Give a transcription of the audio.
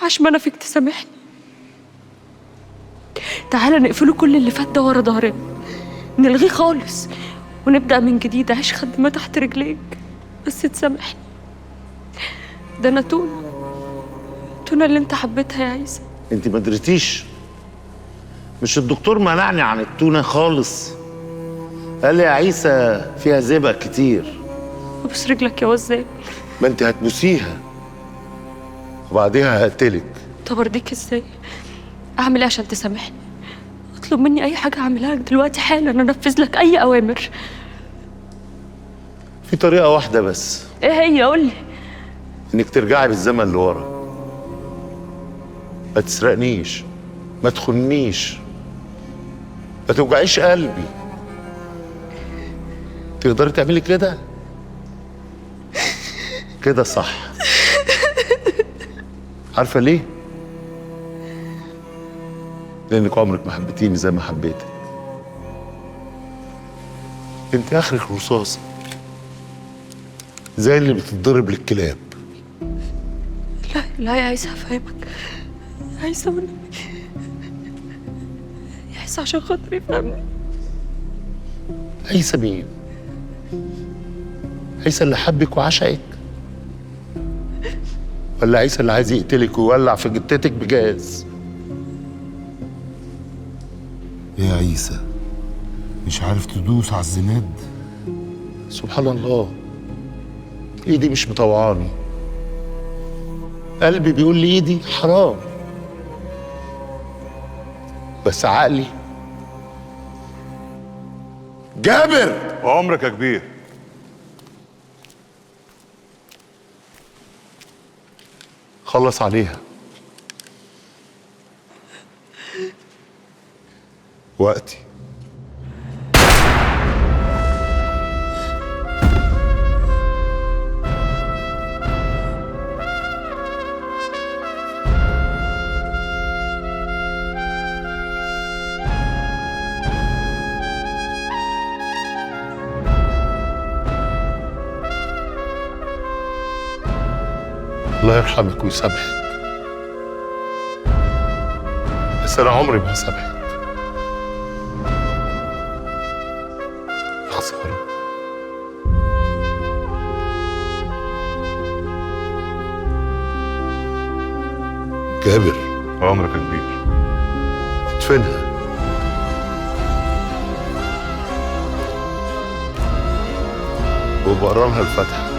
عشان ما انا فيك تسامحني. تعالى نقفله كل اللي فات ده ورا ظهرنا، نلغيه خالص ونبدأ من جديد. عيش خدمة تحت رجليك، بس تسامحني. ده انا تونة اللي انت حبيتها يا عيسى. انت ما دريتيش، مش الدكتور منعني عن التونة خالص، قال لي يا عيسى فيها زئبق كتير. ابوس رجلك يا وزان. ما انت هتبوسيها وبعديها هقتلك. طب ارضيك ازاي؟ اعمل ايه عشان تسامحني؟ اطلب مني اي حاجه اعملها لك دلوقتي حالا، انفذ لك اي اوامر. في طريقة واحدة بس. ايه هي؟ قولي. انك ترجعي بالزمن لورا، ما تسرقنيش، ما تخنيش، ما توجعيش قلبي. تقدري تعملي كده؟ كده صح. عارفة ليه؟ لأنك عمرك ما حبيتيني زي ما حبيتك. انت آخرك رصاصة زي اللي بتتضرب للكلاب. لا لا يا عيسى، هفهمك. يا عيسى والنبي، يا عيسى عشان خاطري فهمني. عيسى مين؟ عيسى اللي حبك وعشقك، ولا عيسى اللي عايز يقتلك ويولع في جتتك بجاز؟ يا عيسى مش عارف تدوس على الزناد؟ سبحان الله، ايدي مش مطوعاني، قلبي بيقول لي ايدي حرام، بس عقلي جابر. عمرك يا كبير. خلص عليها. وقتي. الله يرحمك ويسامحك، بس انا عمري ما هسامحك. يا خساره. جابر. عمرك يا كبير. ادفنها. وبقرا لها الفاتحه.